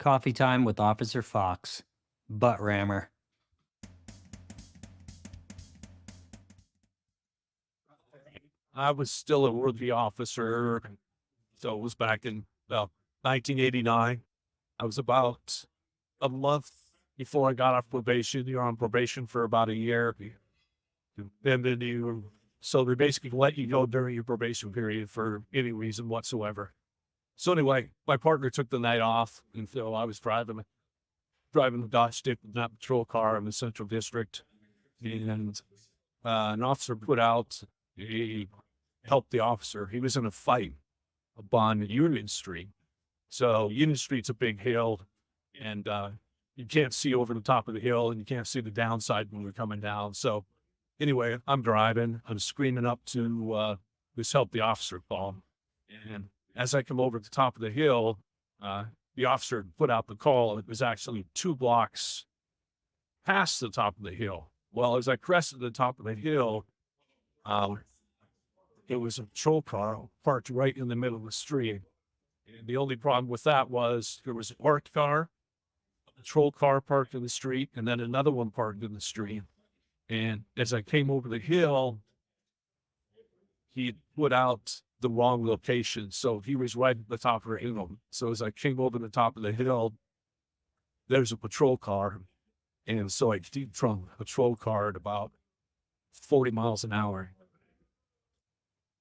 Coffee time with Officer Fox. Butt rammer. I was still a rookie officer, so it was back in 1989. I was about a month before I got off probation. You're on probation for about a year, and then so they basically let you go during your probation period for any reason whatsoever. So anyway, my partner took the night off, and so I was driving the Dodge Stick, that patrol car in the Central District, and an officer put out. He helped the officer. He was in a fight up on Union Street. So Union Street's a big hill, and you can't see over the top of the hill, and you can't see the downside when we're coming down. So anyway, I'm driving. I'm screaming up to this help the officer call. And as I come over the top of the hill, the officer put out the call. It was actually 2 blocks past the top of the hill. Well, as I crested the top of the hill, it was a patrol car parked right in the middle of the street. And the only problem with that was there was a parked car, a patrol car parked in the street, and then another one parked in the street. And as I came over the hill, he put out the wrong location. So he was right at the top of the hill. So as I came over the top of the hill, there's a patrol car. And so I deep from a patrol car at about 40 miles an hour.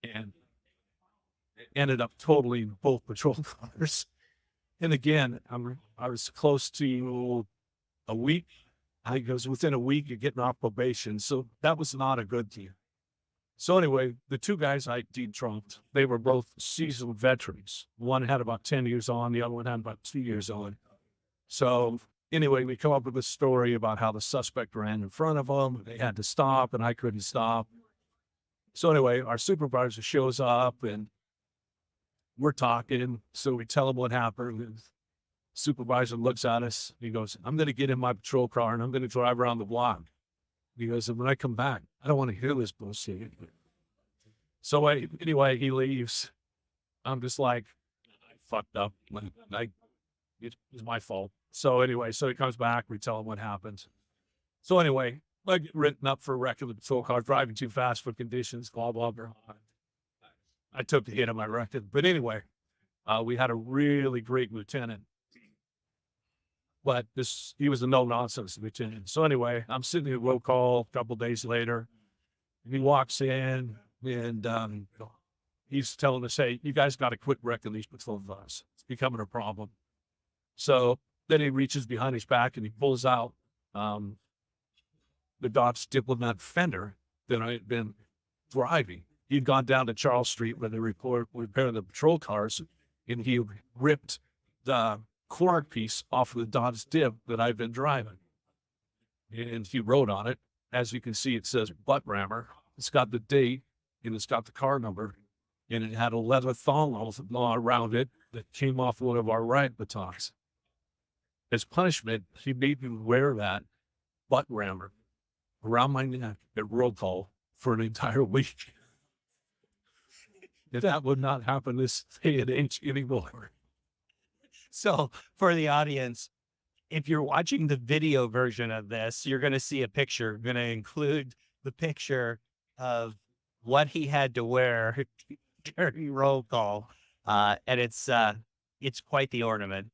And it ended up totaling both patrol cars. And again, I was close to a week. I think it was within a week of getting off probation. So that was not a good deal. So anyway, the 2 guys I de-trunked, they were both seasoned veterans. One had about 10 years on, the other one had about 2 years on. So anyway, we come up with a story about how the suspect ran in front of them. They had to stop, and I couldn't stop. So anyway, our supervisor shows up, and we're talking. So we tell him what happened. And the supervisor looks at us. He goes, "I'm going to get in my patrol car, and I'm going to drive around the block." He goes, "And when I come back, I don't want to hear this bullshit." So anyway, he leaves. I'm just like, I fucked up. It was my fault. So anyway, so he comes back. We tell him what happened. So anyway, I get written up for a record of the patrol car, driving too fast for conditions, blah, blah, blah. I took the hit on my record. But anyway, we had a really great lieutenant. But he was a no-nonsense lieutenant. So anyway, I'm sitting at roll call a couple days later. And he walks in, and he's telling us, "Hey, you guys got to quit wrecking these patrol cars. It's becoming a problem." So then he reaches behind his back, and he pulls out the Dodge Diplomat Fender that I had been driving. He'd gone down to Charles Street where they repairing the patrol cars, and he ripped the cord piece off of the Dodge Dip that I've been driving. And he wrote on it, as you can see, it says butt rammer. It's got the date, and it's got the car number, and it had a leather thong around it that came off one of our riot batons. As punishment, he made me wear that butt rammer around my neck at roll call for an entire week. That would not happen this day and age anymore. So for the audience, if you're watching the video version of this, you're going to see a picture. I'm going to include the picture of what he had to wear during roll call. And it's quite the ornament.